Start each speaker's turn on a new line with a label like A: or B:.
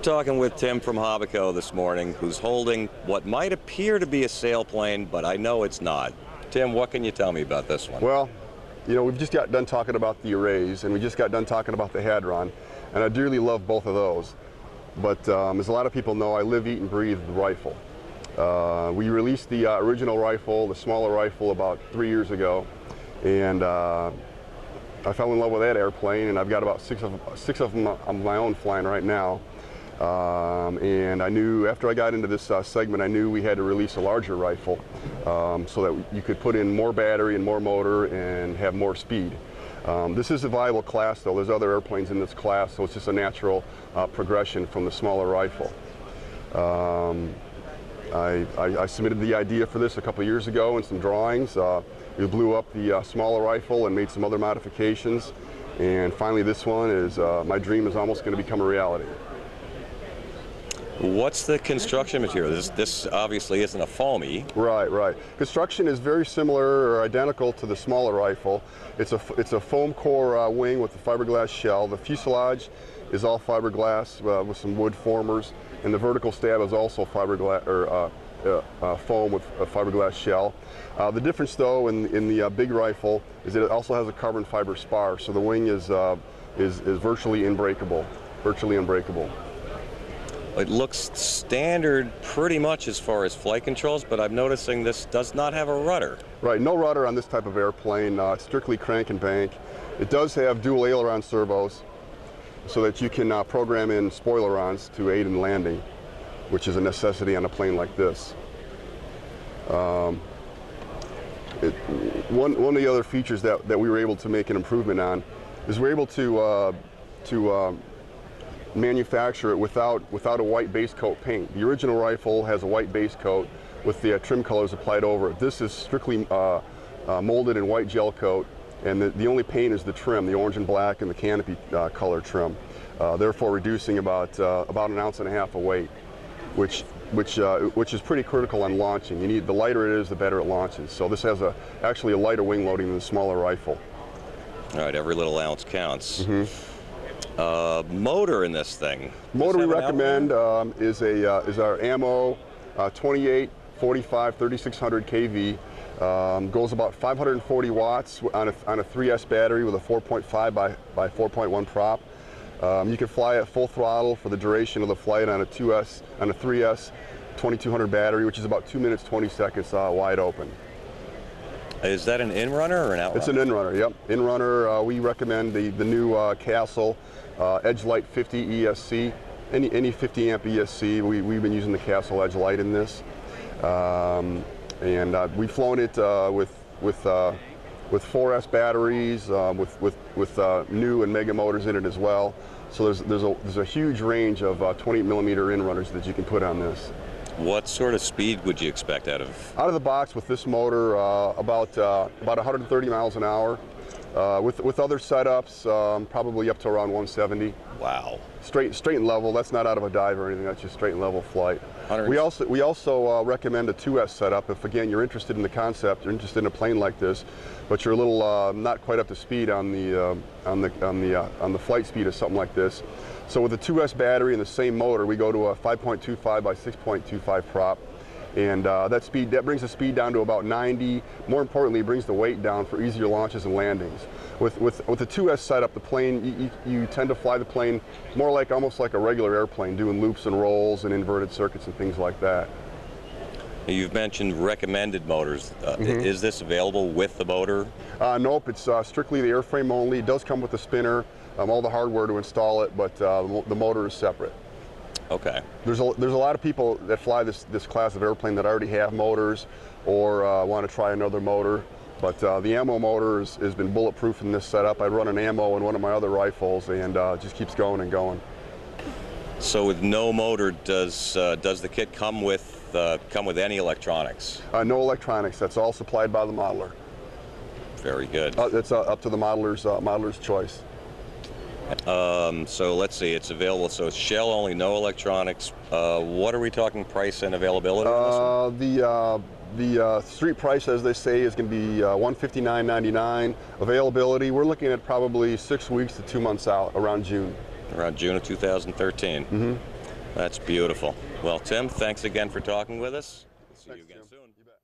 A: We're talking with Tim from Hobbico this morning, who's holding what might appear to be a sailplane, but I know it's not. Tim, what can you tell me about this one?
B: Well, you know, we've just got done talking about the arrays, and we just got done talking about the Hadron, and I dearly love both of those. But as a lot of people know, I live, eat, and breathe the rifle. We released the original rifle, the smaller rifle, about 3 years ago, and I fell in love with that airplane, and I've got about six of them of my own flying right now. And I knew after I got into this segment, I knew we had to release a larger rifle so that you could put in more battery and more motor and have more speed. This is a viable class, though. There's other airplanes in this class, so it's just a natural progression from the smaller rifle. I submitted the idea for this a couple of years ago in some drawings. We blew up the smaller rifle and made some other modifications, and finally this one is, my dream is almost going to become a reality.
A: What's the construction material? This obviously isn't a foamy.
B: Right. Construction is very similar or identical to the smaller rifle. It's a foam core wing with a fiberglass shell. The fuselage is all fiberglass with some wood formers, and the vertical stab is also fiberglass or foam with a fiberglass shell. The difference, though, in the big rifle is that it also has a carbon fiber spar, so the wing is virtually unbreakable.
A: It looks standard pretty much as far as flight controls, but I'm noticing this does not have a rudder.
B: Right, no rudder on this type of airplane. It's strictly crank and bank. It does have dual aileron servos so that you can program in spoilerons to aid in landing, which is a necessity on a plane like this. One of the other features that we were able to make an improvement on is we're able to manufacture it without a white base coat paint. The original rifle has a white base coat with the trim colors applied over it. This is strictly molded in white gel coat, and the only paint is the trim, the orange and black and the canopy color trim, therefore reducing about 1.5 ounces of weight, which is pretty critical on launching. The lighter it is, the better it launches. So this has actually a lighter wing loading than the smaller rifle.
A: All right, every little ounce counts. Motor in this thing.
B: Motor we recommend is our ammo 28, 45, 3600 kV. Goes about 540 watts on a 3S battery with a 4.5 by 4.1 prop. You can fly at full throttle for the duration of the flight on a 3S 2200 battery, which is about 2 minutes 20 seconds wide open.
A: Is that an in-runner or an out-runner?
B: It's an in-runner, yep. In-runner, we recommend the new Castle Edge Light 50 ESC. Any 50 amp ESC, we've been using the Castle Edge Light in this. And we've flown it with 4S batteries, with new and mega motors in it as well. So there's a huge range of 28mm in-runners that you can put on this.
A: What sort of speed would you expect out of?
B: Out of the box with this motor, about 130 miles an hour. With other setups, probably up to around 170.
A: Wow.
B: Straight and level. That's not out of a dive or anything. That's just straight and level flight. We also recommend a 2S setup if, again, you're interested in the concept, you're interested in a plane like this, but you're a little not quite up to speed on the flight speed of something like this. So with a 2S battery and the same motor, we go to a 5.25 by 6.25 prop. And that brings the speed down to about 90. More importantly, it brings the weight down for easier launches and landings. With the 2S setup, the plane, you tend to fly the plane more almost like a regular airplane, doing loops and rolls and inverted circuits and things like that.
A: You've mentioned recommended motors. Is this available with the motor?
B: Nope, it's strictly the airframe only. It does come with the spinner, all the hardware to install it, but the motor is separate.
A: Okay.
B: There's a lot of people that fly this class of airplane that already have motors or want to try another motor, but the ammo motor has been bulletproof in this setup. I run an ammo in one of my other rifles, and it just keeps going and going.
A: So with no motor, does the kit come with any electronics?
B: No electronics. That's all supplied by the modeler.
A: Very good.
B: It's up to the modeler's choice.
A: So let's see, it's available, so it's shell only, no electronics. What are we talking price and availability on this one?
B: The street price, as they say, is going to be $159.99. Availability, we're looking at probably 6 weeks to 2 months out, around June.
A: Around June of 2013. That's beautiful. Well, Tim, thanks again for talking with us. See you again soon.
B: You bet.